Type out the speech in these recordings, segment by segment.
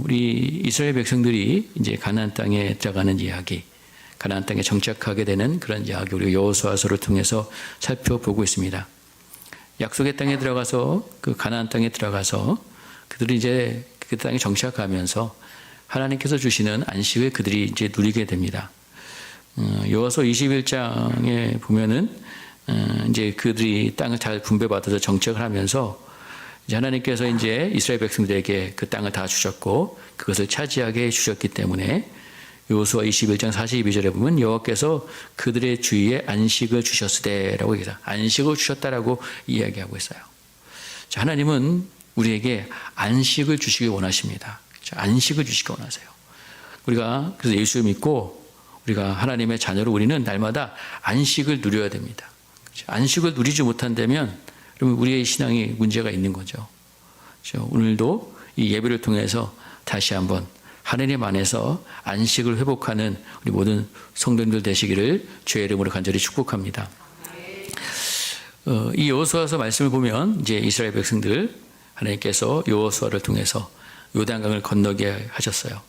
우리 이스라엘 백성들이 이제 가나안 땅에 들어가는 이야기, 가나안 땅에 정착하게 되는 그런 이야기, 우리 여호수아서를 통해서 살펴보고 있습니다. 약속의 땅에 들어가서, 그 가나안 땅에 들어가서 그들이 이제 그 땅에 정착하면서 하나님께서 주시는 안식을 그들이 이제 누리게 됩니다. 여호수아 21장에 보면은 이제 그들이 땅을 잘 분배받아서 정착을 하면서 이제 하나님께서 이제 이스라엘 백성들에게 그 땅을 다 주셨고 그것을 차지하게 해주셨기 때문에 여호수아 21장 42절에 보면 여호와께서 그들의 주위에 안식을 주셨으되라고 얘기합니다. 안식을 주셨다라고 이야기하고 있어요. 자, 하나님은 우리에게 안식을 주시기 원하십니다. 안식을 주시기 원하세요. 우리가 그래서 예수를 믿고 우리가 하나님의 자녀로 우리는 날마다 안식을 누려야 됩니다. 안식을 누리지 못한다면 그러면 우리의 신앙이 문제가 있는 거죠. 오늘도 이 예배를 통해서 다시 한번 하나님 안에서 안식을 회복하는 우리 모든 성도님들 되시기를 주의 이름으로 간절히 축복합니다. 이 여호수아서 말씀을 보면 이제 이스라엘 백성들 하나님께서 여호수아를 통해서 요단강을 건너게 하셨어요.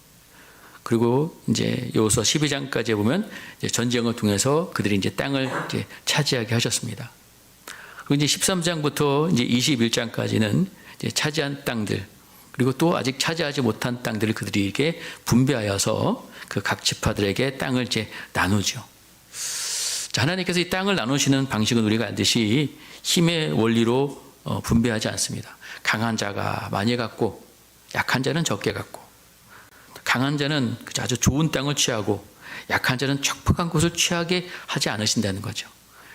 그리고 이제 여호수아 12장까지 보면 이제 전쟁을 통해서 그들이 이제 땅을 이제 차지하게 하셨습니다. 그리고 이제 13장부터 이제 21장까지는 이제 차지한 땅들, 그리고 또 아직 차지하지 못한 땅들을 그들에게 분배하여서 그 각 지파들에게 땅을 이제 나누죠. 자, 하나님께서 이 땅을 나누시는 방식은 우리가 알듯이 힘의 원리로 분배하지 않습니다. 강한 자가 많이 갖고 약한 자는 적게 갖고, 강한 자는 아주 좋은 땅을 취하고 약한 자는 척박한 곳을 취하게 하지 않으신다는 거죠.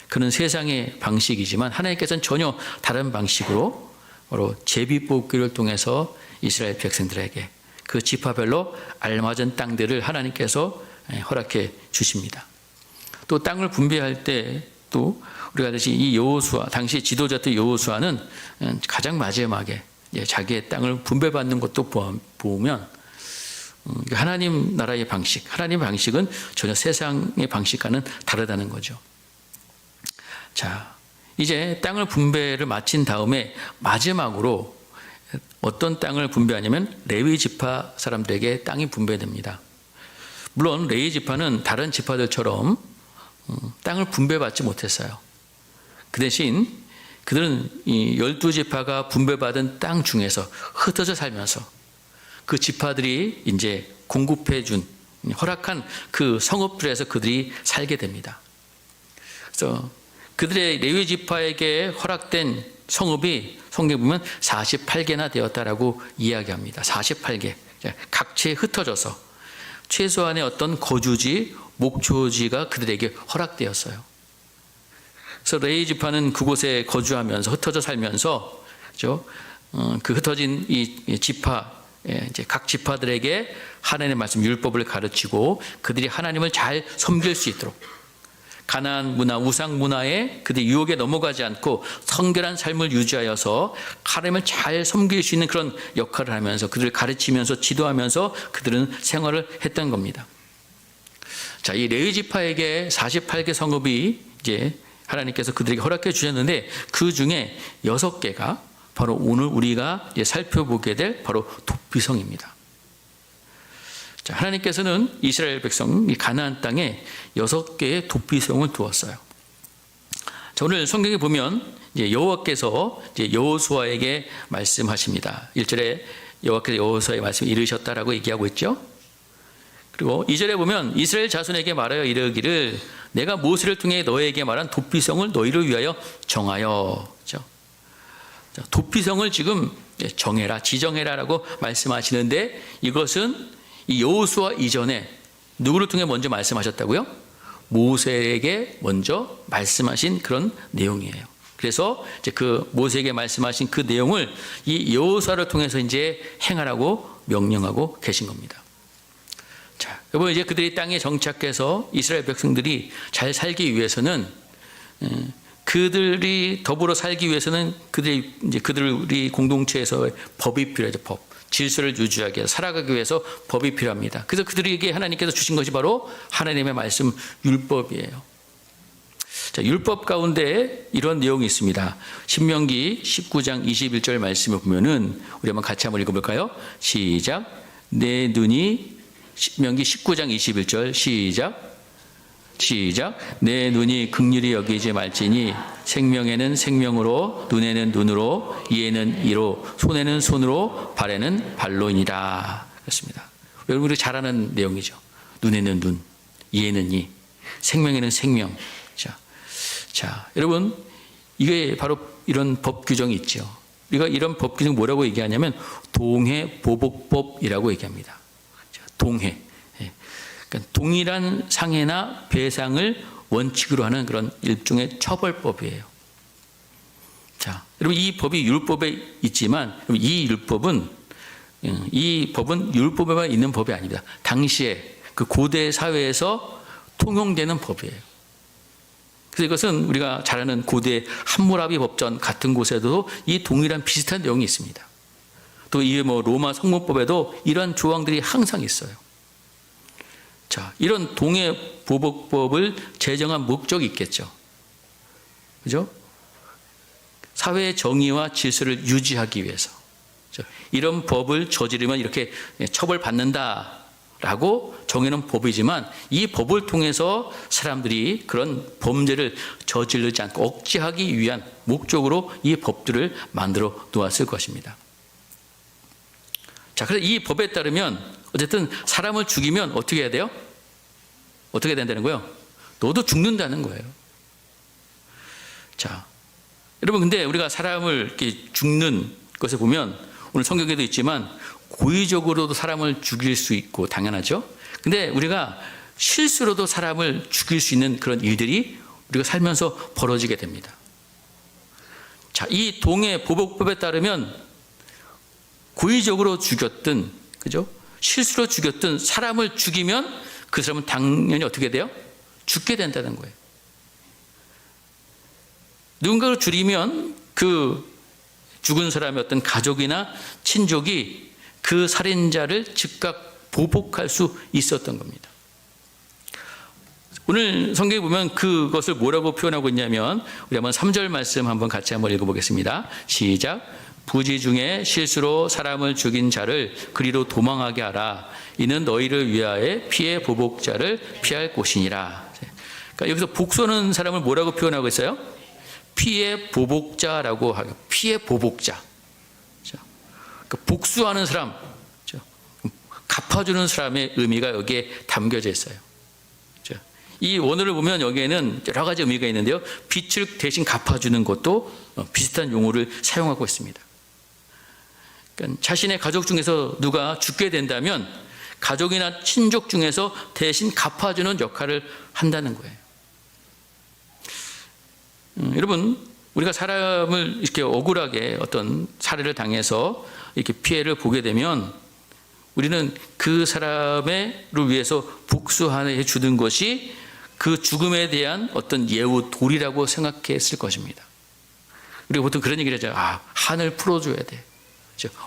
그는 세상의 방식이지만 하나님께서는 전혀 다른 방식으로 바로 제비뽑기를 통해서 이스라엘 백성들에게 그 지파별로 알맞은 땅들을 하나님께서 허락해 주십니다. 또 땅을 분배할 때 또 우리가 알듯이 이 여호수아, 당시 지도자였던 여호수아는 가장 마지막에 자기의 땅을 분배받는 것도 보면 하나님 나라의 방식, 하나님의 방식은 전혀 세상의 방식과는 다르다는 거죠. 자, 이제 땅을 분배를 마친 다음에 마지막으로 어떤 땅을 분배하냐면 레위 지파 사람들에게 땅이 분배됩니다. 물론 레위 지파는 다른 지파들처럼 땅을 분배받지 못했어요. 그 대신 그들은 이 12지파가 분배받은 땅 중에서 흩어져 살면서 그 지파들이 이제 공급해 준 허락한 그 성읍들에서 그들이 살게 됩니다. 그래서 그들의 레위 지파에게 허락된 성읍이 성경에 보면 48개나 되었다라고 이야기합니다. 48개. 각지에 흩어져서 최소한의 어떤 거주지, 목초지가 그들에게 허락되었어요. 그래서 레위 지파는 그곳에 거주하면서 흩어져 살면서 그렇죠? 그 흩어진 이 지파, 이제 각 지파들에게 하나님의 말씀 율법을 가르치고 그들이 하나님을 잘 섬길 수 있도록 가나안 문화, 우상 문화에 그들이 유혹에 넘어가지 않고 성결한 삶을 유지하여서 하나님을 잘 섬길 수 있는 그런 역할을 하면서 그들을 가르치면서 지도하면서 그들은 생활을 했던 겁니다. 자, 이 레위 지파에게 48개 성읍이 이제 하나님께서 그들에게 허락해 주셨는데 그 중에 6개가 바로 오늘 우리가 살펴보게 될 바로 도피성입니다. 자, 하나님께서는 이스라엘 백성, 이 가나안 땅에 6개의 도피성을 두었어요. 자, 오늘 성경에 보면 이제 여호와께서 이제 여호수아에게 말씀하십니다. 1절에 여호와께서 여호수아의 말씀을 이르셨다라고 얘기하고 있죠. 그리고 2절에 보면 이스라엘 자손에게 말하여 이르기를 내가 모세를 통해 너에게 말한 도피성을 너희를 위하여 정하여. 그렇죠? 자, 도피성을 지금 정해라, 지정해라라고 말씀하시는데 이것은 이 여호수아 이전에 누구를 통해 먼저 말씀하셨다고요? 모세에게 먼저 말씀하신 그런 내용이에요. 그래서 이제 그 모세에게 말씀하신 그 내용을 이 여호수아를 통해서 이제 행하라고 명령하고 계신 겁니다. 자, 여러분 이제 그들이 땅에 정착해서 이스라엘 백성들이 잘 살기 위해서는 그들이 더불어 살기 위해서는 그들이 공동체에서 법이 필요하죠. 법. 질서를 유지하게 살아가기 위해서 법이 필요합니다. 그래서 그들에게 하나님께서 주신 것이 바로 하나님의 말씀 율법이에요. 자, 율법 가운데 이런 내용이 있습니다. 신명기 19장 21절 말씀을 보면은 우리 한번 같이 한번 읽어볼까요? 시작. 내 눈이 신명기 19장 21절 시작. 내 눈이 긍휼히 여기지 말지니 생명에는 생명으로, 눈에는 눈으로, 이에는 이로, 손에는 손으로, 발에는 발로이니라. 그렇습니다. 여러분 우리 잘 아는 내용이죠. 눈에는 눈, 이에는 이, 생명에는 생명. 자, 여러분 이게 바로 이런 법 규정이 있죠. 우리가 이런 법 규정 뭐라고 얘기하냐면 동해보복법이라고 얘기합니다. 동해. 그러니까 동일한 상해나 배상을 원칙으로 하는 그런 일종의 처벌법이에요. 자, 여러분 이 법이 율법에 있지만 이 법은 율법에만 있는 법이 아닙니다. 당시에 그 고대 사회에서 통용되는 법이에요. 그래서 이것은 우리가 잘 아는 고대 함무라비 법전 같은 곳에도 이 동일한 비슷한 내용이 있습니다. 또 이 로마 성문법에도 이런 조항들이 항상 있어요. 자, 이런 동해보복법을 제정한 목적이 있겠죠. 그죠? 사회의 정의와 질서를 유지하기 위해서. 이런 법을 저지르면 이렇게 처벌받는다라고 정해놓은 법이지만 이 법을 통해서 사람들이 그런 범죄를 저지르지 않고 억제하기 위한 목적으로 이 법들을 만들어 놓았을 것입니다. 자, 그래서 이 법에 따르면 어쨌든 사람을 죽이면 어떻게 해야 돼요? 어떻게 된다는 거예요? 너도 죽는다는 거예요. 자, 여러분 근데 우리가 사람을 이렇게 죽는 것을 보면 오늘 성경에도 있지만 고의적으로도 사람을 죽일 수 있고 당연하죠. 근데 우리가 실수로도 사람을 죽일 수 있는 그런 일들이 우리가 살면서 벌어지게 됩니다. 자, 이 동해보복법에 따르면 고의적으로 죽였든, 그죠? 실수로 죽였든 사람을 죽이면 그 사람은 당연히 어떻게 돼요? 죽게 된다는 거예요. 누군가를 죽이면 그 죽은 사람의 어떤 가족이나 친족이 그 살인자를 즉각 보복할 수 있었던 겁니다. 오늘 성경에 보면 그것을 뭐라고 표현하고 있냐면 우리 한번 3절 말씀 한번 같이 한번 읽어보겠습니다. 시작. 부지 중에 실수로 사람을 죽인 자를 그리로 도망하게 하라. 이는 너희를 위하여 피해 보복자를 피할 곳이니라. 그러니까 여기서 복수하는 사람을 뭐라고 표현하고 있어요? 피해 보복자라고 하고, 피해 보복자. 그러니까 복수하는 사람, 갚아주는 사람의 의미가 여기에 담겨져 있어요. 이 원어를 보면 여기에는 여러 가지 의미가 있는데요. 빛을 대신 갚아주는 것도 비슷한 용어를 사용하고 있습니다. 그러니까 자신의 가족 중에서 누가 죽게 된다면 가족이나 친족 중에서 대신 갚아주는 역할을 한다는 거예요. 여러분, 우리가 사람을 이렇게 억울하게 어떤 살해를 당해서 이렇게 피해를 보게 되면 우리는 그 사람을 위해서 복수해 주는 것이 그 죽음에 대한 어떤 예우 도리라고 생각했을 것입니다. 우리가 보통 그런 얘기를 하죠. 한을 풀어줘야 돼.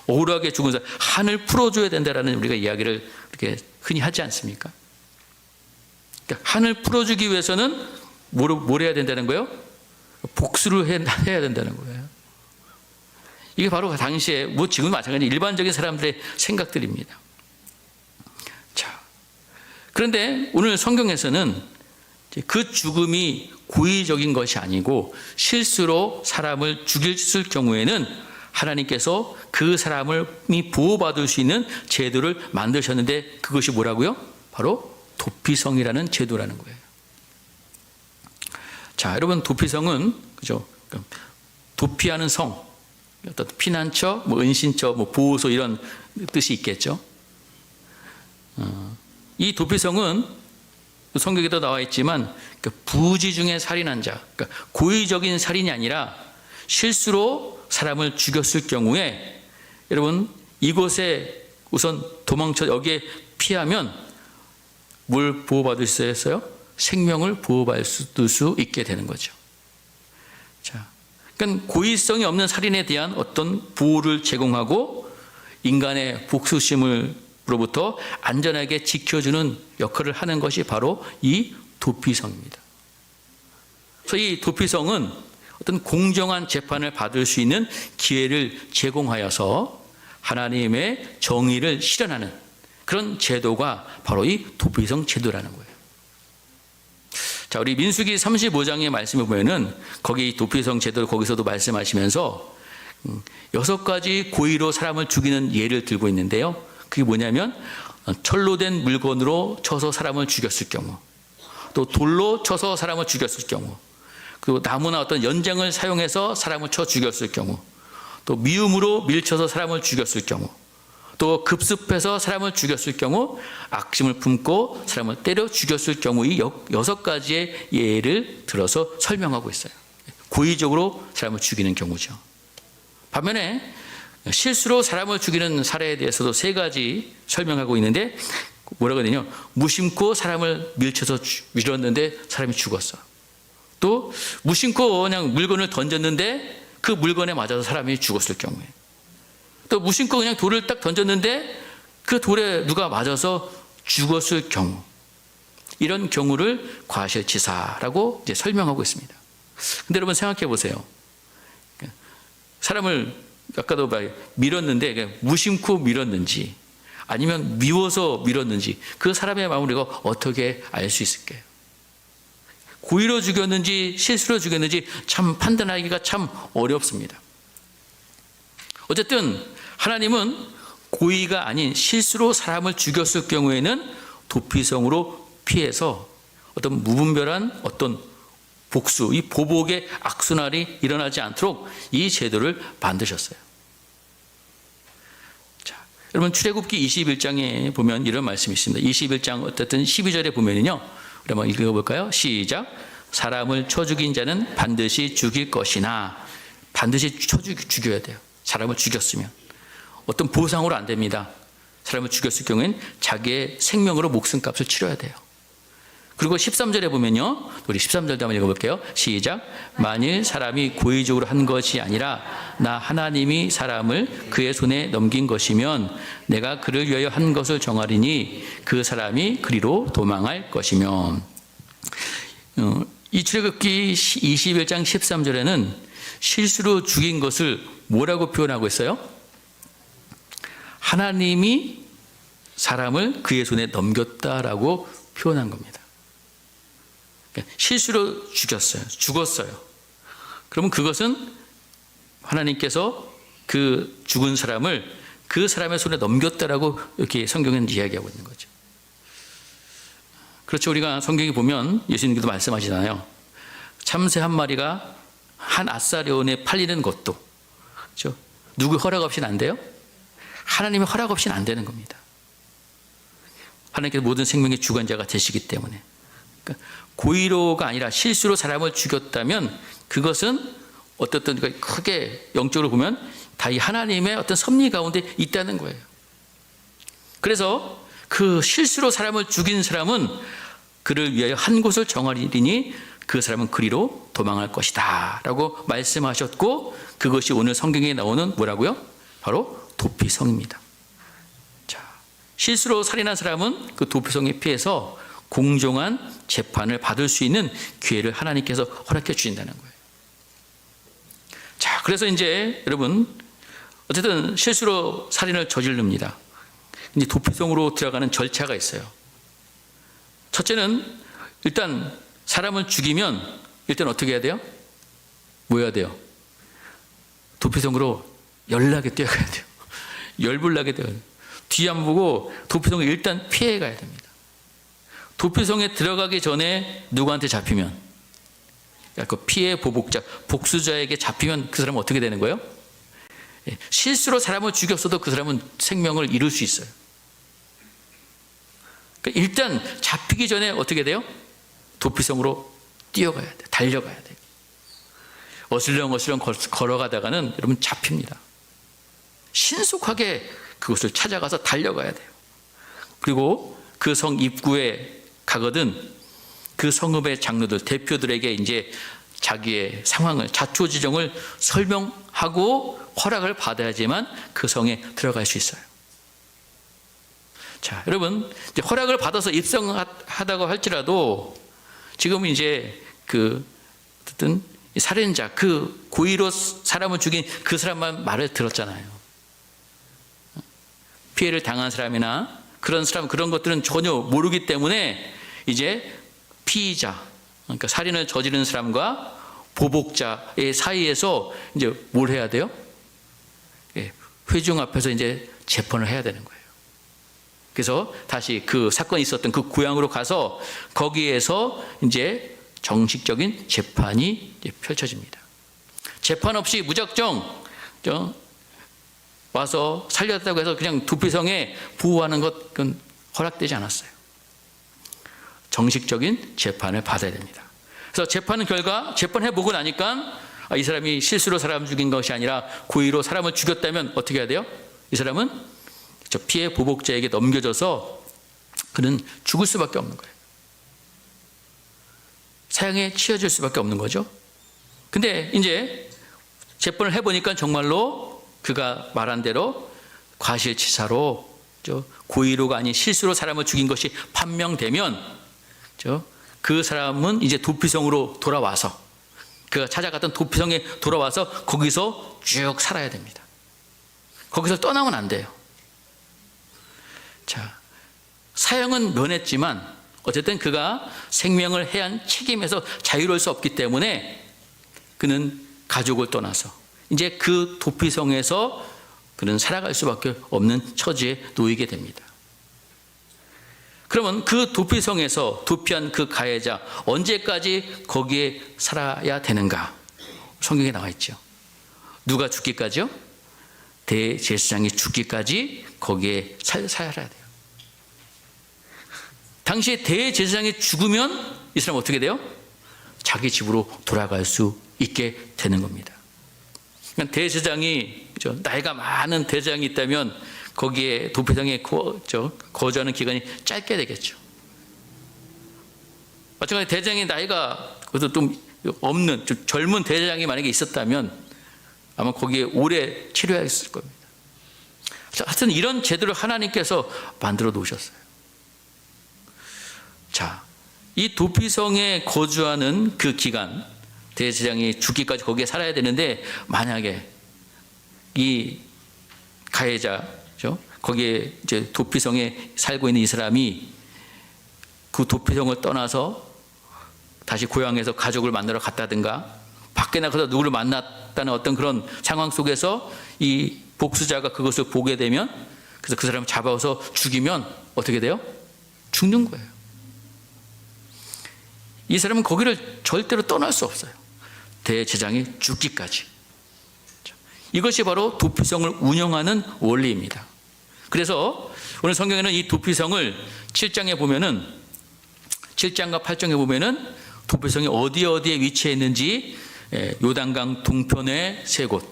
억울하게 죽은 사람, 한을 풀어줘야 된다라는 우리가 이야기를 이렇게 흔히 하지 않습니까? 그러니까 한을 풀어주기 위해서는 뭘 해야 된다는 거예요? 복수를 해야 된다는 거예요. 이게 바로 당시에 지금 마찬가지 일반적인 사람들의 생각들입니다. 자, 그런데 오늘 성경에서는 그 죽음이 고의적인 것이 아니고 실수로 사람을 죽일 경우에는 하나님께서 그 사람이 보호받을 수 있는 제도를 만드셨는데 그것이 뭐라고요? 바로 도피성이라는 제도라는 거예요. 자, 여러분 도피성은 그죠? 도피하는 성, 어떤 피난처, 은신처, 보호소 이런 뜻이 있겠죠. 이 도피성은 성경에도 나와 있지만 부지 중에 살인한 자, 그러니까 고의적인 살인이 아니라 실수로 사람을 죽였을 경우에 여러분 이곳에 우선 도망쳐 여기에 피하면 뭘 보호받을 수 있어요? 생명을 보호받을 수 있게 되는 거죠. 자, 그러니까 고의성이 없는 살인에 대한 어떤 보호를 제공하고 인간의 복수심으로부터 안전하게 지켜주는 역할을 하는 것이 바로 이 도피성입니다. 그래서 이 도피성은 어떤 공정한 재판을 받을 수 있는 기회를 제공하여서 하나님의 정의를 실현하는 그런 제도가 바로 이 도피성 제도라는 거예요. 자, 우리 민수기 35장의 말씀을 보면은 거기 도피성 제도를 거기서도 말씀하시면서 6가지 고의로 사람을 죽이는 예를 들고 있는데요. 그게 뭐냐면 철로 된 물건으로 쳐서 사람을 죽였을 경우, 또 돌로 쳐서 사람을 죽였을 경우, 그리고 나무나 어떤 연장을 사용해서 사람을 쳐 죽였을 경우, 또 미움으로 밀쳐서 사람을 죽였을 경우, 또 급습해서 사람을 죽였을 경우, 악심을 품고 사람을 때려 죽였을 경우, 이 6가지의 예를 들어서 설명하고 있어요. 고의적으로 사람을 죽이는 경우죠. 반면에 실수로 사람을 죽이는 사례에 대해서도 3가지 설명하고 있는데, 뭐라고 하냐면 무심코 사람을 밀쳐서 밀었는데 사람이 죽었어. 또 무심코 그냥 물건을 던졌는데 그 물건에 맞아서 사람이 죽었을 경우에, 또 무심코 그냥 돌을 딱 던졌는데 그 돌에 누가 맞아서 죽었을 경우, 이런 경우를 과실치사라고 이제 설명하고 있습니다. 근데 여러분 생각해 보세요. 사람을 아까도 밀었는데 무심코 밀었는지 아니면 미워서 밀었는지 그 사람의 마음을 우리가 어떻게 알 수 있을까요? 고의로 죽였는지 실수로 죽였는지 참 판단하기가 참 어렵습니다. 어쨌든 하나님은 고의가 아닌 실수로 사람을 죽였을 경우에는 도피성으로 피해서 어떤 무분별한 어떤 복수, 이 보복의 악순환이 일어나지 않도록 이 제도를 만드셨어요. 자, 여러분 출애굽기 21장에 보면 이런 말씀이 있습니다. 21장 어쨌든 12절에 보면은요, 우리 한번 읽어볼까요? 시작. 사람을 쳐 죽인 자는 반드시 죽일 것이나, 반드시 죽여야 돼요. 사람을 죽였으면 어떤 보상으로 안 됩니다. 사람을 죽였을 경우엔 자기의 생명으로 목숨값을 치러야 돼요. 그리고 13절에 보면요, 우리 13절도 한번 읽어볼게요. 시작. 만일 사람이 고의적으로 한 것이 아니라 나 하나님이 사람을 그의 손에 넘긴 것이면 내가 그를 위하여 한 것을 정하리니 그 사람이 그리로 도망할 것이며. 이 출애굽기 21장 13절에는 실수로 죽인 것을 뭐라고 표현하고 있어요? 하나님이 사람을 그의 손에 넘겼다라고 표현한 겁니다. 실수로 죽었어요. 그러면 그것은 하나님께서 그 죽은 사람을 그 사람의 손에 넘겼다라고 이렇게 성경은 이야기하고 있는 거죠. 그렇죠. 우리가 성경에 보면 예수님께서 말씀하시잖아요. 참새 한 마리가 한 아사리온에 팔리는 것도, 그렇죠? 누구 허락 없이는 안 돼요? 하나님의 허락 없이는 안 되는 겁니다. 하나님께서 모든 생명의 주관자가 되시기 때문에. 그러니까 고의로가 아니라 실수로 사람을 죽였다면 그것은 어떻든 크게 영적으로 보면 다 이 하나님의 어떤 섭리 가운데 있다는 거예요. 그래서 그 실수로 사람을 죽인 사람은 그를 위하여 한 곳을 정하리니 그 사람은 그리로 도망할 것이다 라고 말씀하셨고, 그것이 오늘 성경에 나오는 뭐라고요? 바로 도피성입니다. 자, 실수로 살인한 사람은 그 도피성에 피해서 공정한 재판을 받을 수 있는 기회를 하나님께서 허락해 주신다는 거예요. 자, 그래서 이제 여러분 어쨌든 실수로 살인을 저지릅니다. 이제 도피성으로 들어가는 절차가 있어요. 첫째는 일단 사람을 죽이면 일단 어떻게 해야 돼요? 뭐 해야 돼요? 도피성으로 연락에 뛰어가야 돼요. 열불나게 돼요. 뒤 안 보고 도피성을 일단 피해 가야 됩니다. 도피성에 들어가기 전에 누구한테 잡히면, 그 피해 보복자, 복수자에게 잡히면 그 사람은 어떻게 되는 거예요? 실수로 사람을 죽였어도 그 사람은 생명을 잃을 수 있어요. 그러니까 일단 잡히기 전에 어떻게 돼요? 도피성으로 뛰어가야 돼요. 달려가야 돼요. 어슬렁어슬렁 걸어가다가는 여러분 잡힙니다. 신속하게 그곳을 찾아가서 달려가야 돼요. 그리고 그 성 입구에 가거든 그 성읍의 장로들, 대표들에게 이제 자기의 상황을, 자초지종을 설명하고 허락을 받아야지만 그 성에 들어갈 수 있어요. 자, 여러분, 이제 허락을 받아서 입성하다고 할지라도 지금 이제 어쨌든 살인자, 그 고의로 사람을 죽인 그 사람만 말을 들었잖아요. 피해를 당한 사람이나 그런 사람, 그런 것들은 전혀 모르기 때문에 이제 피의자, 그러니까 살인을 저지른 사람과 보복자의 사이에서 이제 뭘 해야 돼요? 회중 앞에서 이제 재판을 해야 되는 거예요. 그래서 다시 그 사건이 있었던 그 고향으로 가서 거기에서 이제 정식적인 재판이 이제 펼쳐집니다. 재판 없이 무작정 와서 살렸다고 해서 그냥 도피성에 부호하는 것, 그건 허락되지 않았어요. 정식적인 재판을 받아야 됩니다. 그래서 재판 결과, 재판해보고 나니까 이 사람이 실수로 사람 죽인 것이 아니라 고의로 사람을 죽였다면 어떻게 해야 돼요? 이 사람은 저 피해 보복자에게 넘겨져서 그는 죽을 수밖에 없는 거예요. 사형에 치여질 수밖에 없는 거죠. 근데 이제 재판을 해보니까 정말로 그가 말한 대로 과실치사로 고의로가 아닌 실수로 사람을 죽인 것이 판명되면 그 사람은 이제 도피성으로 돌아와서, 그가 찾아갔던 도피성에 돌아와서 거기서 쭉 살아야 됩니다. 거기서 떠나면 안 돼요. 자, 사형은 면했지만 어쨌든 그가 생명을 해한 책임에서 자유로울 수 없기 때문에 그는 가족을 떠나서 이제 그 도피성에서 그는 살아갈 수밖에 없는 처지에 놓이게 됩니다. 그러면 그 도피성에서 도피한 그 가해자 언제까지 거기에 살아야 되는가? 성경에 나와 있죠. 누가 죽기까지요? 대제사장이 죽기까지 거기에 살아야 돼요. 당시에 대제사장이 죽으면 이 사람 어떻게 돼요? 자기 집으로 돌아갈 수 있게 되는 겁니다. 그러니까 대제사장이, 나이가 많은 대제사장이 있다면 거기에 도피성에 거주하는 기간이 짧게 되겠죠. 마찬가지로 대제사장이 나이가 좀 없는, 좀 젊은 대제사장이 만약에 있었다면 아마 거기에 오래 치료했을 겁니다. 하여튼 이런 제도를 하나님께서 만들어 놓으셨어요. 자, 이 도피성에 거주하는 그 기간, 대제사장이 죽기까지 거기에 살아야 되는데 만약에 이 가해자죠, 거기에 이제 도피성에 살고 있는 이 사람이 그 도피성을 떠나서 다시 고향에서 가족을 만나러 갔다든가 밖에 나가서 누구를 만났다는 어떤 그런 상황 속에서 이 복수자가 그것을 보게 되면, 그래서 그 사람을 잡아서 죽이면 어떻게 돼요? 죽는 거예요. 이 사람은 거기를 절대로 떠날 수 없어요. 대제사장이 죽기까지. 이것이 바로 도피성을 운영하는 원리입니다. 그래서 오늘 성경에는 이 도피성을 7장에 보면은, 7장과 8장에 보면은 도피성이 어디에 위치해 있는지 요단강 동편의 세 곳,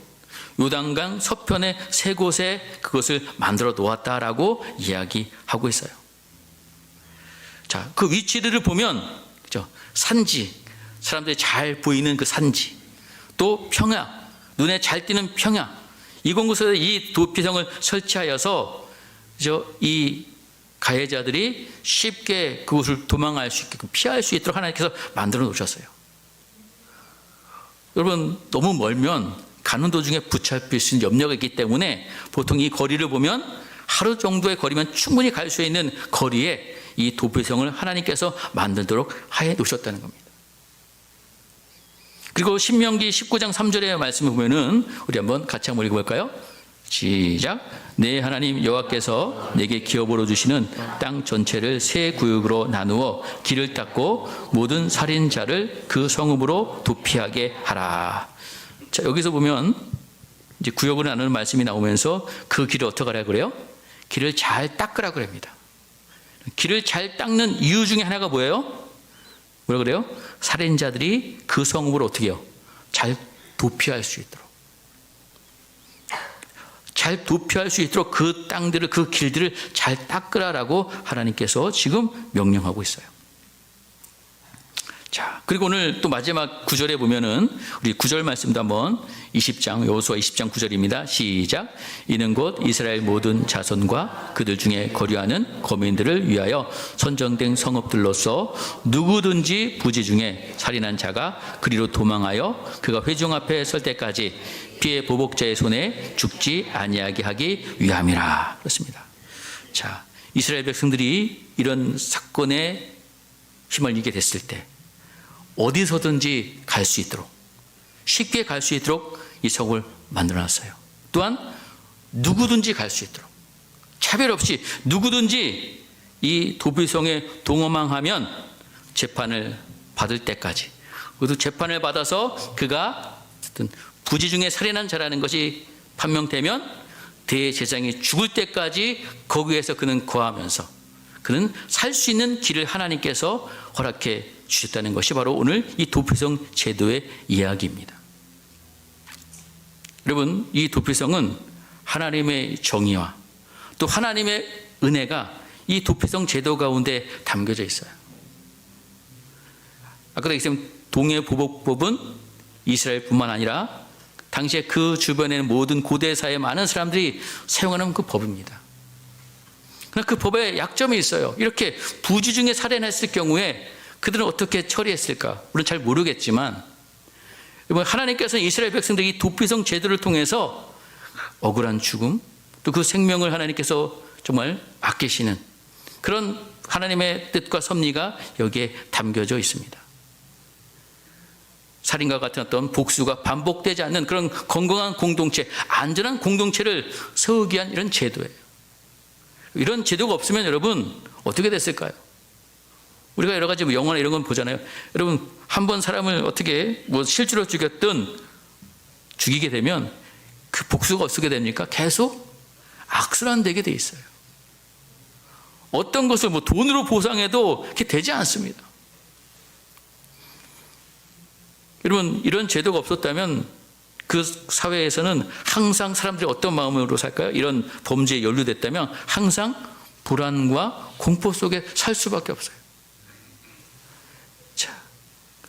요단강 서편의 세 곳에 그것을 만들어 놓았다라고 이야기하고 있어요. 자, 그 위치들을 보면 산지, 사람들이 잘 보이는 그 산지, 또 평야, 눈에 잘 띄는 평야, 이곳 곳에 이 도피성을 설치하여서 이 가해자들이 쉽게 그곳을 도망할 수 있게끔 피할 수 있도록 하나님께서 만들어 놓으셨어요. 여러분, 너무 멀면 가는 도중에 붙잡힐 수 있는 염려가 있기 때문에 보통 이 거리를 보면 하루 정도의 거리면 충분히 갈 수 있는 거리에 이 도피성을 하나님께서 만들도록 해 놓으셨다는 겁니다. 그리고 신명기 19장 3절의 말씀을 보면은 우리 한번 같이 한번 읽어볼까요? 시작. 내 하나님 여호와께서 내게 기업으로 주시는 땅 전체를 세 구역으로 나누어 길을 닦고 모든 살인자를 그 성읍으로 도피하게 하라. 자, 여기서 보면 이제 구역으로 나누는 말씀이 나오면서 그 길을 어떻게 하라 그래요? 길을 잘 닦으라 그럽니다. 길을 잘 닦는 이유 중에 하나가 뭐예요? 뭐라 그래요? 살인자들이 그 성읍으로 어떻게 해요? 잘 도피할 수 있도록. 잘 도피할 수 있도록 그 땅들을, 그 길들을 잘 닦으라라고 하나님께서 지금 명령하고 있어요. 자, 그리고 오늘 또 마지막 9절에 보면은 우리 9절 말씀도 한번 20장, 여호수아 20장 9절입니다. 시작. 이는 곧 이스라엘 모든 자손과 그들 중에 거류하는 거민들을 위하여 선정된 성읍들로서 누구든지 부지 중에 살인한 자가 그리로 도망하여 그가 회중 앞에 설 때까지 피해 보복자의 손에 죽지 아니하게 하기 위함이라. 그렇습니다. 자, 이스라엘 백성들이 이런 사건에 휘말리게 됐을 때 어디서든지 갈 수 있도록, 쉽게 갈 수 있도록 이 성을 만들어놨어요. 또한 누구든지 갈 수 있도록, 차별 없이 누구든지 이 도피성에 동어망하면 재판을 받을 때까지, 그래도 재판을 받아서 그가 어떤 부지 중에 살인한 자라는 것이 판명되면 대제사장이 죽을 때까지 거기에서 그는 거하면서 그는 살 수 있는 길을 하나님께서 허락해 주셨다는 것이 바로 오늘 이 도피성 제도의 이야기입니다. 여러분, 이 도피성은 하나님의 정의와 또 하나님의 은혜가 이 도피성 제도 가운데 담겨져 있어요. 아까도 얘기했지만 동해보복법은 이스라엘뿐만 아니라 당시에 그 주변에 모든 고대사의 많은 사람들이 사용하는 그 법입니다. 그러나 그 법에 약점이 있어요. 이렇게 부지 중에 살인했을 경우에 그들은 어떻게 처리했을까? 우리는 잘 모르겠지만 하나님께서는 이스라엘 백성들이 이 도피성 제도를 통해서 억울한 죽음, 또 그 생명을 하나님께서 정말 아끼시는 그런 하나님의 뜻과 섭리가 여기에 담겨져 있습니다. 살인과 같은 어떤 복수가 반복되지 않는 그런 건강한 공동체, 안전한 공동체를 세우기 위한 이런 제도예요. 이런 제도가 없으면 여러분 어떻게 됐을까요? 우리가 여러 가지 영화나 이런 건 보잖아요. 여러분, 한 번 사람을 어떻게 실제로 죽였든 죽이게 되면 그 복수가 어떻게 됩니까? 계속 악순환되게 돼 있어요. 어떤 것을 돈으로 보상해도 그게 되지 않습니다. 여러분, 이런 제도가 없었다면 그 사회에서는 항상 사람들이 어떤 마음으로 살까요? 이런 범죄에 연루됐다면 항상 불안과 공포 속에 살 수밖에 없어요. 자,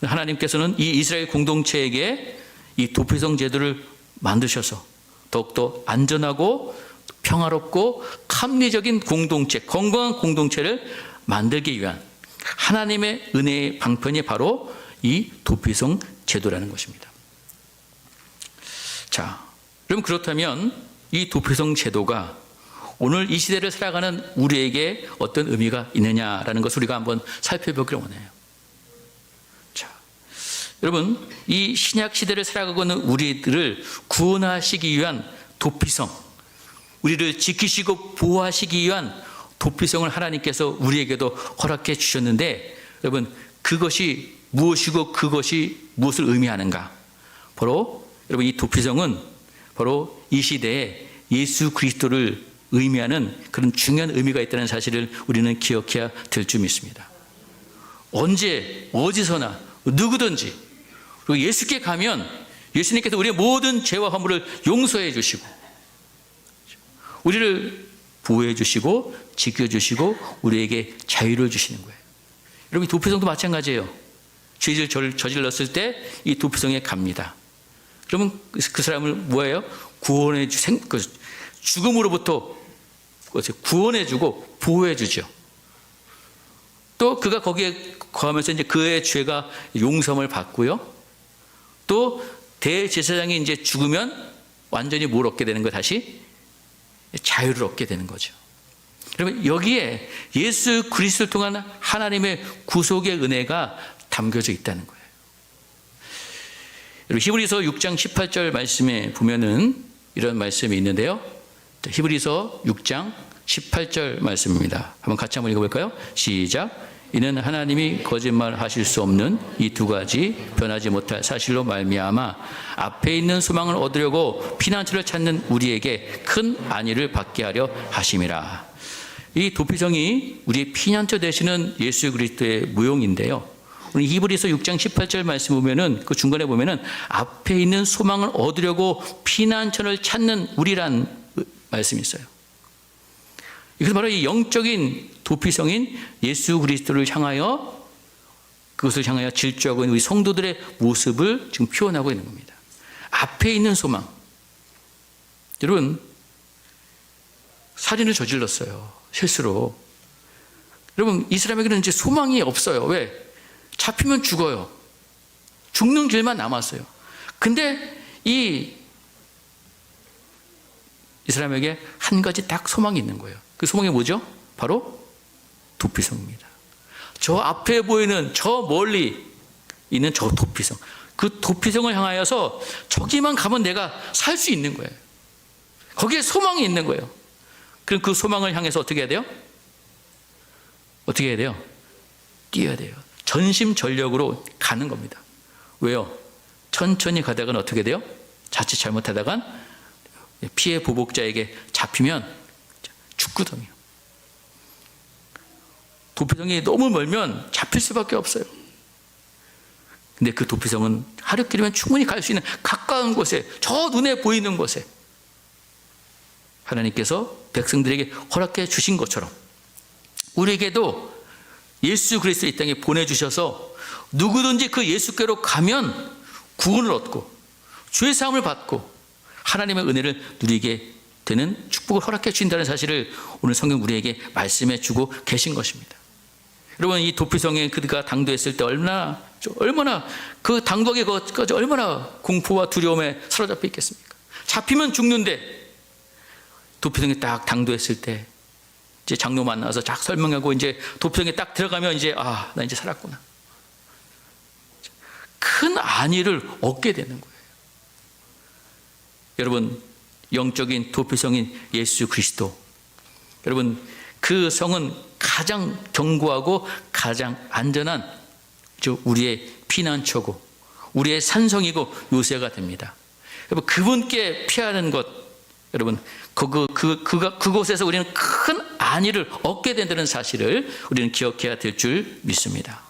하나님께서는 이 이스라엘 공동체에게 이 도피성 제도를 만드셔서 더욱더 안전하고 평화롭고 합리적인 공동체, 건강한 공동체를 만들기 위한 하나님의 은혜의 방편이 바로 이 도피성 제도라는 것입니다. 자, 그럼 그렇다면 이 도피성 제도가 오늘 이 시대를 살아가는 우리에게 어떤 의미가 있느냐라는 것을 우리가 한번 살펴보기를 원해요. 자, 여러분, 이 신약 시대를 살아가고 있는 우리들을 구원하시기 위한 도피성, 우리를 지키시고 보호하시기 위한 도피성을 하나님께서 우리에게도 허락해 주셨는데, 여러분, 그것이 무엇이고 그것이 무엇을 의미하는가? 바로 여러분, 이 도피성은 바로 이 시대에 예수 그리스도를 의미하는 그런 중요한 의미가 있다는 사실을 우리는 기억해야 될 줄 믿습니다. 언제 어디서나 누구든지 그리고 예수께 가면 예수님께서 우리의 모든 죄와 허물을 용서해 주시고 우리를 보호해 주시고 지켜 주시고 우리에게 자유를 주시는 거예요. 여러분, 도피성도 마찬가지예요. 죄를 저질렀을 때 이 도피성에 갑니다. 그러면 그 사람을 뭐예요? 구원해 죽음으로부터 구원해 주고 보호해 주죠. 또 그가 거기에 거하면서 이제 그의 죄가 용서를 받고요. 또 대제사장이 이제 죽으면 완전히 뭘 얻게 되는 거예요? 다시 자유를 얻게 되는 거죠. 그러면 여기에 예수 그리스도를 통한 하나님의 구속의 은혜가 담겨져 있다는 거예요. 히브리서 6장 18절 말씀에 보면은 이런 말씀이 있는데요. 히브리서 6장 18절 말씀입니다. 한번 같이 한번 읽어볼까요? 시작. 이는 하나님이 거짓말하실 수 없는 이 두 가지 변하지 못할 사실로 말미암아 앞에 있는 소망을 얻으려고 피난처를 찾는 우리에게 큰 안위를 받게 하려 하심이라. 이 도피성이 우리의 피난처 되시는 예수 그리스도의 무용인데요. 우리 히브리서 6장 18절 말씀 보면은 그 중간에 보면은 앞에 있는 소망을 얻으려고 피난처를 찾는 우리란 말씀이 있어요. 이것은 바로 이 영적인 도피성인 예수 그리스도를 향하여 그것을 향하여 질주하고 있는 우리 성도들의 모습을 지금 표현하고 있는 겁니다. 앞에 있는 소망. 여러분, 살인을 저질렀어요. 실수로. 여러분, 이 사람에게는 이제 소망이 없어요. 왜? 잡히면 죽어요. 죽는 길만 남았어요. 근데 이 사람에게 한 가지 딱 소망이 있는 거예요. 그 소망이 뭐죠? 바로 도피성입니다. 저 앞에 보이는 저 멀리 있는 저 도피성, 그 도피성을 향하여서 저기만 가면 내가 살 수 있는 거예요. 거기에 소망이 있는 거예요. 그럼 그 소망을 향해서 어떻게 해야 돼요? 어떻게 해야 돼요? 뛰어야 돼요. 전심전력으로 가는 겁니다. 왜요? 천천히 가다가는 어떻게 돼요? 자칫 잘못하다간 피해 보복자에게 잡히면 죽거든요. 도피성이 너무 멀면 잡힐 수밖에 없어요. 근데 그 도피성은 하루길이면 충분히 갈 수 있는 가까운 곳에, 저 눈에 보이는 곳에 하나님께서 백성들에게 허락해 주신 것처럼 우리에게도 예수 그리스도 이 땅에 보내주셔서 누구든지 그 예수께로 가면 구원을 얻고 죄 사함을 받고 하나님의 은혜를 누리게 되는 축복을 허락해 주신다는 사실을 오늘 성경 우리에게 말씀해 주고 계신 것입니다. 여러분, 이 도피성에 그가 당도했을 때 얼마나 그 당도하게 거기까지 얼마나 공포와 두려움에 사로잡혀 있겠습니까? 잡히면 죽는데 도피성에 딱 당도했을 때 이제 장로 만나서 딱 설명하고 이제 도피성에 딱 들어가면 이제 나 이제 살았구나. 큰 안위를 얻게 되는 거예요. 여러분, 영적인 도피성인 예수 그리스도, 여러분 그 성은 가장 견고하고 가장 안전한 우리의 피난처고 우리의 산성이고 요새가 됩니다. 여러분, 그분께 피하는 것, 여러분 그곳에서 우리는 큰 안위를 얻게 된다는 사실을 우리는 기억해야 될 줄 믿습니다.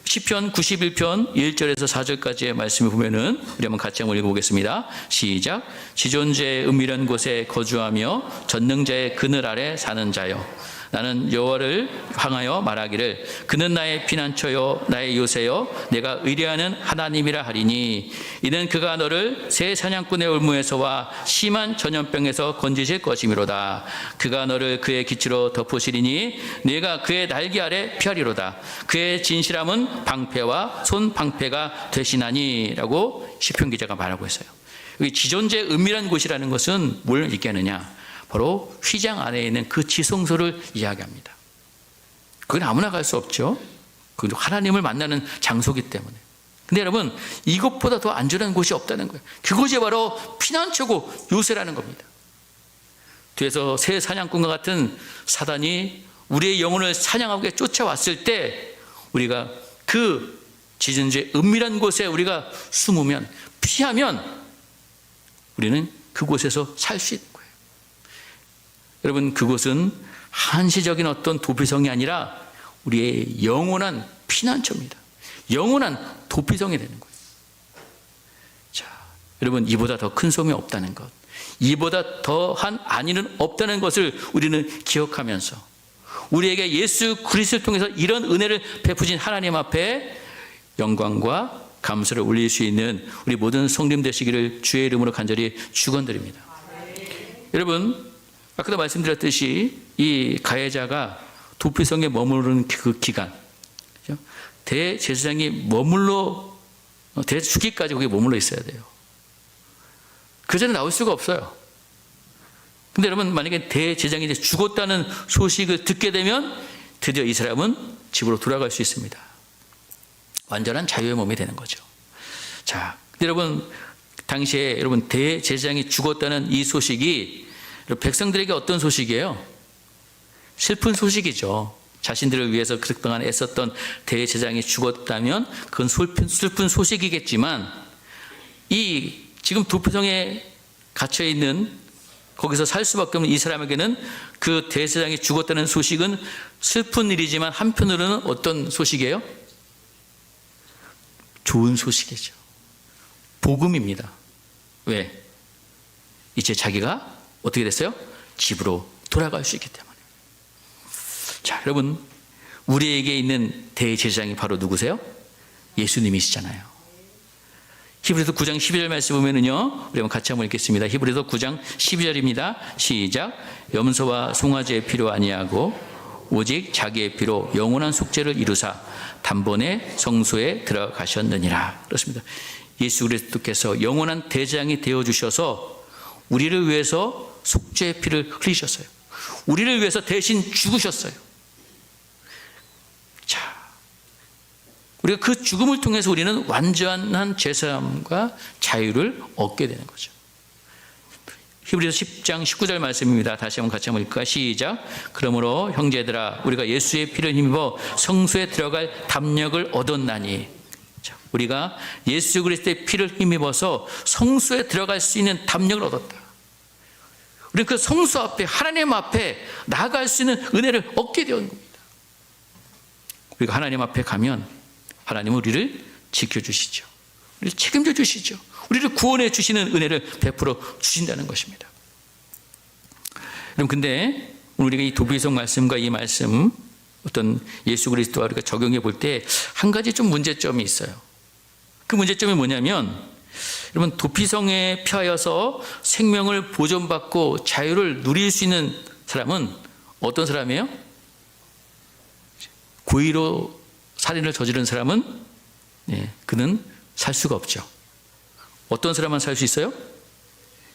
시편 91편 1절에서 4절까지의 말씀을 보면은 우리 한번 같이 한번 읽어보겠습니다. 시작. 지존재의 은밀한 곳에 거주하며 전능자의 그늘 아래 사는 자여, 나는 여호와를 향하여 말하기를 그는 나의 피난처요 나의 요새요 내가 의뢰하는 하나님이라 하리니 이는 그가 너를 새 사냥꾼의 올무에서와 심한 전염병에서 건지실 것이미로다. 그가 너를 그의 기치로 덮으시리니 네가 그의 날개 아래 피하리로다. 그의 진실함은 방패와 손 방패가 되시나니 라고 시편 기자가 말하고 있어요. 여기 지존재의 은밀한 곳이라는 것은 뭘 얘기하느냐? 바로 휘장 안에 있는 그 지성소를 이야기합니다. 그건 아무나 갈 수 없죠. 그건 하나님을 만나는 장소이기 때문에. 근데 여러분, 이것보다 더 안전한 곳이 없다는 거예요. 그곳이 바로 피난처고 요새라는 겁니다. 뒤에서 새 사냥꾼과 같은 사단이 우리의 영혼을 사냥하게 쫓아왔을 때 우리가 그 지존재의 은밀한 곳에 우리가 숨으면, 피하면 우리는 그곳에서 살 수 있는 거예요. 여러분, 그곳은 한시적인 어떤 도피성이 아니라 우리의 영원한 피난처입니다. 영원한 도피성이 되는 거예요. 자, 여러분, 이보다 더 큰 소명이 없다는 것, 이보다 더한 안위는 없다는 것을 우리는 기억하면서 우리에게 예수 그리스도를 통해서 이런 은혜를 베푸신 하나님 앞에 영광과 감사를 올릴 수 있는 우리 모든 성림 되시기를 주의 이름으로 간절히 축원드립니다. 여러분, 아까도 말씀드렸듯이 이 가해자가 도피성에 머무르는 그 기간, 대제사장이 죽기까지 거기에 머물러 있어야 돼요. 그 전에 나올 수가 없어요. 근데 여러분, 만약에 대제사장이 죽었다는 소식을 듣게 되면 드디어 이 사람은 집으로 돌아갈 수 있습니다. 완전한 자유의 몸이 되는 거죠. 자, 여러분, 당시에 여러분 대제사장이 죽었다는 이 소식이 백성들에게 어떤 소식이에요? 슬픈 소식이죠. 자신들을 위해서 그동안 애썼던 대제사장이 죽었다면 그건 슬픈 소식이겠지만 이 지금 도피성에 갇혀 있는 거기서 살 수밖에 없는 이 사람에게는 그 대제사장이 죽었다는 소식은 슬픈 일이지만 한편으로는 어떤 소식이에요? 좋은 소식이죠. 복음입니다. 왜? 이제 자기가 어떻게 됐어요? 집으로 돌아갈 수 있기 때문에. 자, 여러분, 우리에게 있는 대제사장이 바로 누구세요? 예수님이시잖아요. 히브리서 9장 12절 말씀 보면은요, 우리 한번 같이 한번 읽겠습니다. 히브리서 9장 12절입니다. 시작. 염소와 송아지의 피로 아니하고 오직 자기의 피로 영원한 속죄를 이루사 단번에 성소에 들어가셨느니라. 그렇습니다. 예수 그리스도께서 영원한 대제사장이 되어 주셔서 우리를 위해서 속죄의 피를 흘리셨어요. 우리를 위해서 대신 죽으셨어요. 자, 우리가 그 죽음을 통해서 우리는 완전한 죄사함과 자유를 얻게 되는 거죠. 히브리서 10장 19절 말씀입니다. 다시 한번 같이 한번 읽을까요? 시작. 그러므로 형제들아 우리가 예수의 피를 힘입어 성소에 들어갈 담력을 얻었나니. 자, 우리가 예수 그리스도의 피를 힘입어서 성소에 들어갈 수 있는 담력을 얻었다. 우리는 그 성소 앞에 하나님 앞에 나아갈 수 있는 은혜를 얻게 되는 겁니다. 우리가 하나님 앞에 가면 하나님은 우리를 지켜주시죠. 우리를 책임져 주시죠. 우리를 구원해 주시는 은혜를 베풀어 주신다는 것입니다. 여러분, 근데 우리가 이 도피성 말씀과 이 말씀 어떤 예수 그리스도와 우리가 적용해 볼 때 한 가지 좀 문제점이 있어요. 그 문제점이 뭐냐면, 여러분, 도피성에 피하여서 생명을 보존받고 자유를 누릴 수 있는 사람은 어떤 사람이에요? 고의로 살인을 저지른 사람은 그는 살 수가 없죠. 어떤 사람만 살 수 있어요?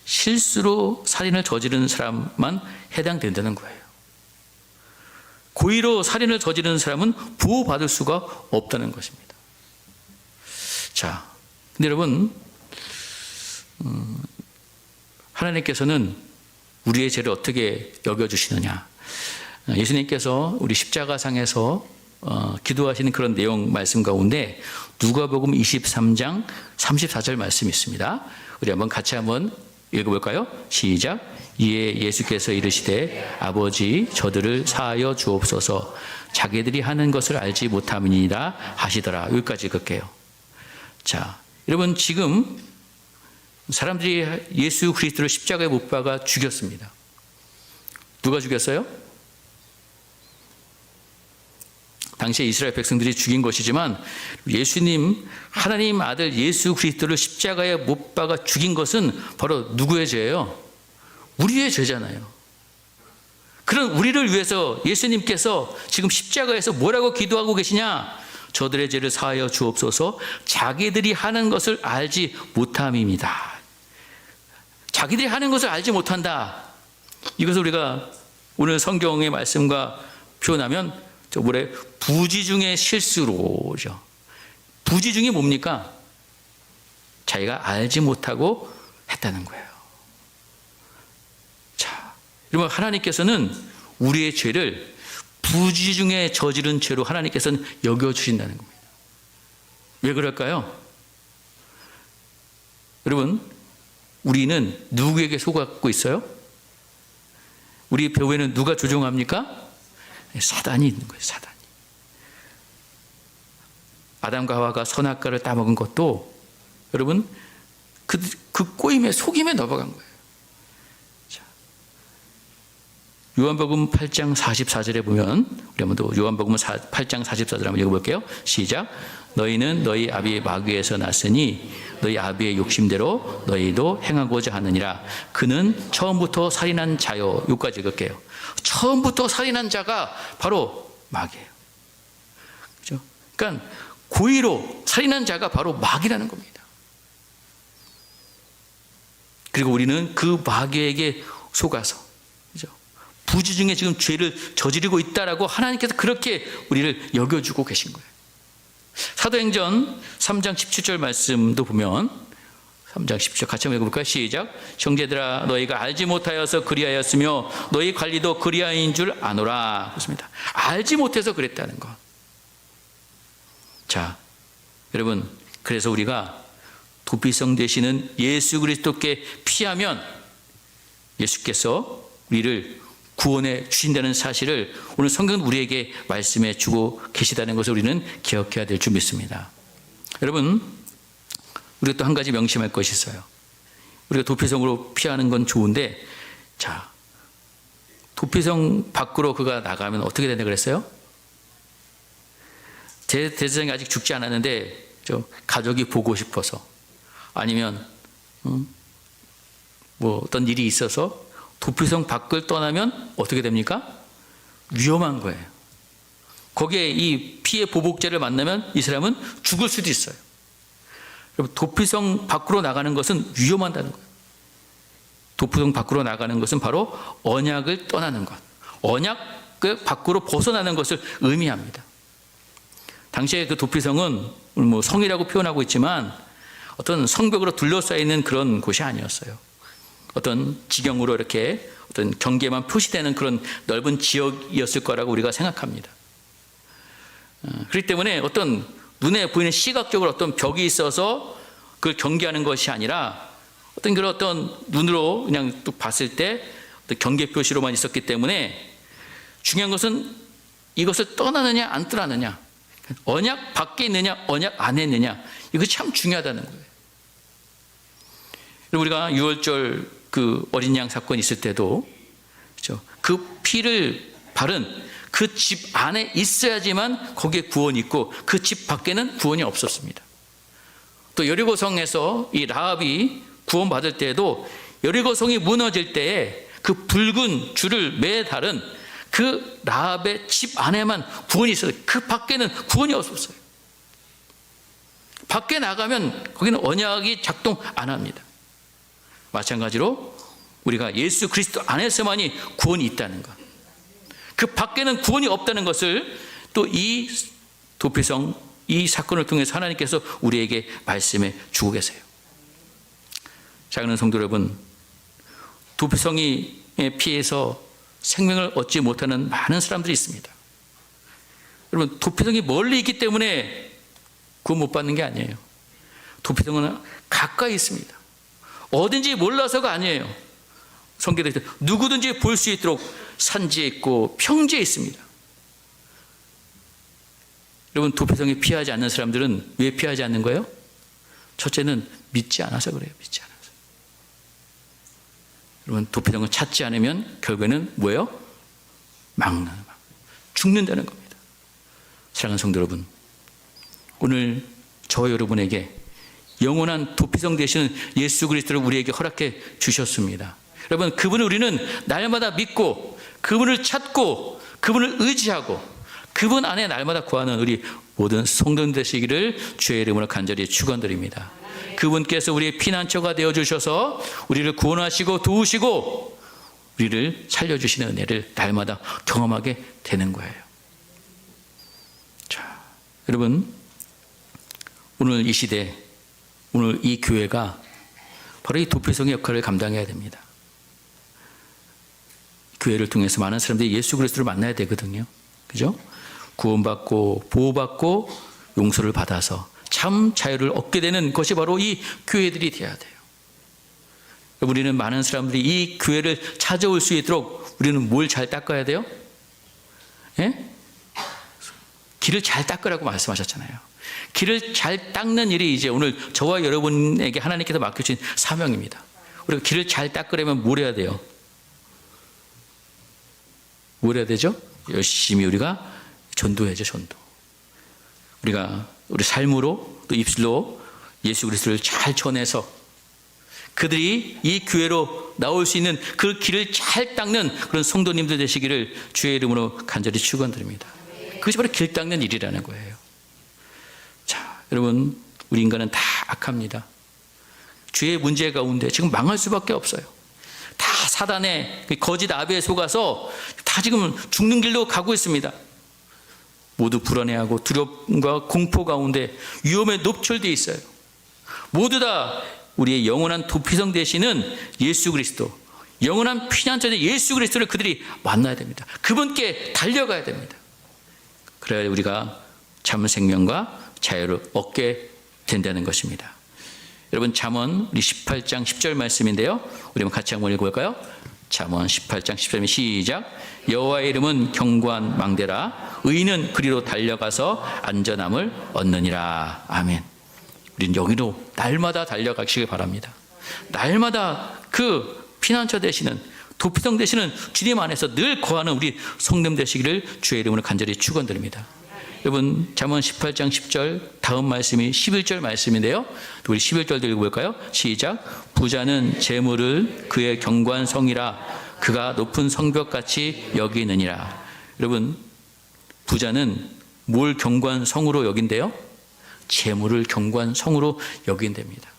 실수로 살인을 저지른 사람만 해당된다는 거예요. 고의로 살인을 저지른 사람은 보호받을 수가 없다는 것입니다. 자, 근데 여러분, 하나님께서는 우리의 죄를 어떻게 여겨주시느냐? 예수님께서 우리 십자가상에서 기도하시는 그런 내용 말씀 가운데 누가복음 23장 34절 말씀이 있습니다. 우리 한번 같이 한번 읽어볼까요? 시작. 이에 예수께서 이르시되 아버지 저들을 사하여 주옵소서 자기들이 하는 것을 알지 못함이니이다 하시더라. 여기까지 읽을게요. 자, 여러분, 지금 사람들이 예수 그리스도를 십자가에 못 박아 죽였습니다. 누가 죽였어요? 당시에 이스라엘 백성들이 죽인 것이지만 예수님, 하나님 아들 예수 그리스도를 십자가에 못 박아 죽인 것은 바로 누구의 죄예요? 우리의 죄잖아요. 그런 우리를 위해서 예수님께서 지금 십자가에서 뭐라고 기도하고 계시냐? 저들의 죄를 사하여 주옵소서 자기들이 하는 것을 알지 못함입니다. 자기들이 하는 것을 알지 못한다. 이것을 우리가 오늘 성경의 말씀과 표현하면 부지 중의 실수로죠. 부지 중이 뭡니까? 자기가 알지 못하고 했다는 거예요. 자, 여러분, 하나님께서는 우리의 죄를 부지 중에 저지른 죄로 하나님께서는 여겨주신다는 겁니다. 왜 그럴까요? 여러분, 우리는 누구에게 속았고 있어요? 우리 배후에는 누가 조종합니까? 사단이 있는 거예요. 사단이. 아담과 하와가 선악과를 따먹은 것도 여러분 그 꼬임에 속임에 넘어간 거예요. 자, 요한복음 8장 44절에 보면 우리 한번 또 요한복음 8장 44절 한번 읽어볼게요. 시작. 너희는 너희 아비의 마귀에서 났으니 너희 아비의 욕심대로 너희도 행하고자 하느니라. 그는 처음부터 살인한 자요. 여기까지 읽을게요. 처음부터 살인한 자가 바로 마귀예요. 그렇죠? 그러니까 고의로 살인한 자가 바로 마귀라는 겁니다. 그리고 우리는 그 마귀에게 속아서, 그렇죠? 부지 중에 지금 죄를 저지르고 있다라고 하나님께서 그렇게 우리를 여겨주고 계신 거예요. 사도행전 3장 17절 말씀도 보면 3장 10절 같이 한번 읽어볼까요? 시작. 형제들아 너희가 알지 못하여서 그리하였으며 너희 관리도 그리하인 줄 아노라. 그렇습니다. 알지 못해서 그랬다는 것. 자, 여러분, 그래서 우리가 도피성 되시는 예수 그리스도께 피하면 예수께서 우리를 구원해 주신다는 사실을 오늘 성경은 우리에게 말씀해 주고 계시다는 것을 우리는 기억해야 될 줄 믿습니다. 여러분, 우리가 또 한 가지 명심할 것이 있어요. 우리가 도피성으로 피하는 건 좋은데, 자, 도피성 밖으로 그가 나가면 어떻게 된다 그랬어요? 대제사장이 아직 죽지 않았는데 가족이 보고 싶어서, 아니면 뭐 어떤 일이 있어서 도피성 밖을 떠나면 어떻게 됩니까? 위험한 거예요. 거기에 이 피해 보복죄를 만나면 이 사람은 죽을 수도 있어요. 도피성 밖으로 나가는 것은 위험하다는 거예요. 도피성 밖으로 나가는 것은 바로 언약을 떠나는 것. 언약 밖으로 벗어나는 것을 의미합니다. 당시에 그 도피성은 뭐 성이라고 표현하고 있지만 어떤 성벽으로 둘러싸여 있는 그런 곳이 아니었어요. 어떤 지경으로 이렇게 어떤 경계만 표시되는 그런 넓은 지역이었을 거라고 우리가 생각합니다. 그렇기 때문에 어떤 눈에 보이는 시각적으로 어떤 벽이 있어서 그걸 경계하는 것이 아니라 어떤 그런 어떤 눈으로 그냥 뚝 봤을 때 어떤 경계 표시로만 있었기 때문에 중요한 것은 이것을 떠나느냐 안 떠나느냐, 언약 밖에 있느냐 언약 안에 있느냐, 이것이 참 중요하다는 거예요. 우리가 6월절 그 어린 양 사건 있을 때도 그렇죠? 그 피를 바른 그 집 안에 있어야지만 거기에 구원이 있고 그 집 밖에는 구원이 없었습니다. 또 여리고성에서 이 라합이 구원받을 때에도 여리고성이 무너질 때에 그 붉은 줄을 매달은 그 라합의 집 안에만 구원이 있어요. 그 밖에는 구원이 없었어요. 밖에 나가면 거기는 언약이 작동 안 합니다. 마찬가지로 우리가 예수 그리스도 안에서만이 구원이 있다는 것, 그 밖에는 구원이 없다는 것을 또 이 도피성 이 사건을 통해서 하나님께서 우리에게 말씀해 주고 계세요. 사랑하는 성도 여러분, 도피성의 피해서 생명을 얻지 못하는 많은 사람들이 있습니다. 여러분, 도피성이 멀리 있기 때문에 구원 못 받는 게 아니에요. 도피성은 가까이 있습니다. 어딘지 몰라서가 아니에요. 성경에 누구든지 볼 수 있도록 산지에 있고 평지에 있습니다. 여러분, 도피성에 피하지 않는 사람들은 왜 피하지 않는 거예요? 첫째는 믿지 않아서 그래요. 믿지 않아서. 여러분, 도피성을 찾지 않으면 결국에는 뭐예요? 죽는다는 겁니다. 사랑하는 성도 여러분, 오늘 저와 여러분에게 영원한 도피성 되시는 예수 그리스도를 우리에게 허락해 주셨습니다. 여러분, 그분을 우리는 날마다 믿고 그분을 찾고 그분을 의지하고 그분 안에 날마다 구하는 우리 모든 성도님 되시기를 주의 이름으로 간절히 축원드립니다. 그분께서 우리의 피난처가 되어주셔서 우리를 구원하시고 도우시고 우리를 살려주시는 은혜를 날마다 경험하게 되는 거예요. 자, 여러분, 오늘 이 시대, 오늘 이 교회가 바로 이 도피성의 역할을 감당해야 됩니다. 교회를 통해서 많은 사람들이 예수 그리스도를 만나야 되거든요. 그죠? 구원받고 보호받고 용서를 받아서 참 자유를 얻게 되는 것이 바로 이 교회들이 되어야 돼요. 우리는 많은 사람들이 이 교회를 찾아올 수 있도록 우리는 뭘 잘 닦아야 돼요? 예? 길을 잘 닦으라고 말씀하셨잖아요. 길을 잘 닦는 일이 이제 오늘 저와 여러분에게 하나님께서 맡겨주신 사명입니다. 우리가 길을 잘 닦으려면 뭘 해야 돼요? 뭘 해야 되죠? 열심히 우리가 전도해야죠. 전도. 우리가 우리 삶으로 또 입술로 예수 그리스도를 잘 전해서 그들이 이 교회로 나올 수 있는 그 길을 잘 닦는 그런 성도님들 되시기를 주의 이름으로 간절히 축원드립니다. 그것이 바로 길 닦는 일이라는 거예요. 자, 여러분, 우리 인간은 다 악합니다. 죄의 문제 가운데 지금 망할 수밖에 없어요. 다 사단의 거짓 아비에 속아서 다 지금 죽는 길로 가고 있습니다. 모두 불안해하고 두려움과 공포 가운데 위험에 노출되어 있어요. 모두 다 우리의 영원한 도피성 되시는 예수 그리스도, 영원한 피난처 예수 그리스도를 그들이 만나야 됩니다. 그분께 달려가야 됩니다. 그래야 우리가 참 생명과 자유를 얻게 된다는 것입니다. 여러분, 잠언 우리 18장 10절 말씀인데요. 우리 한번 같이 한번 읽어볼까요? 잠언 18장 10절 시작. 여호와의 이름은 견고한 망대라. 의인은 그리로 달려가서 안전함을 얻느니라. 아멘. 우리는 여기로 날마다 달려가시길 바랍니다. 날마다 그 피난처 되시는 도피성 되시는 주님 안에서 늘 거하는 우리 성도님 되시기를 주의 이름으로 간절히 축원드립니다. 여러분, 잠언 18장 10절 다음 말씀이 11절 말씀인데요. 우리 11절도 읽어볼까요? 시작. 부자는 재물을 그의 견고한 성이라 그가 높은 성벽같이 여기느니라. 여러분, 부자는 뭘 견고한 성으로 여긴대요? 재물을 견고한 성으로 여긴답니다.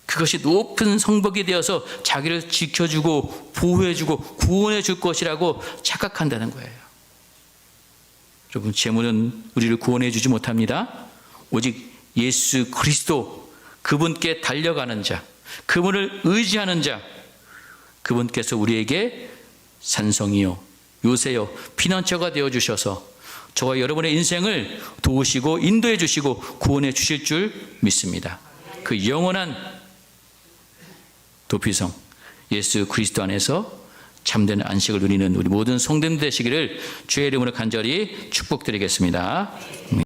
그것이 높은 성벽이 되어서 자기를 지켜주고 보호해주고 구원해 줄 것이라고 착각한다는 거예요. 여러분, 재물은 우리를 구원해 주지 못합니다. 오직 예수 그리스도, 그분께 달려가는 자, 그분을 의지하는 자, 그분께서 우리에게 산성이요, 요새요, 피난처가 되어주셔서 저와 여러분의 인생을 도우시고 인도해 주시고 구원해 주실 줄 믿습니다. 그 영원한 도피성 예수 그리스도 안에서 참된 안식을 누리는 우리 모든 성도들 되시기를 주의 이름으로 간절히 축복드리겠습니다.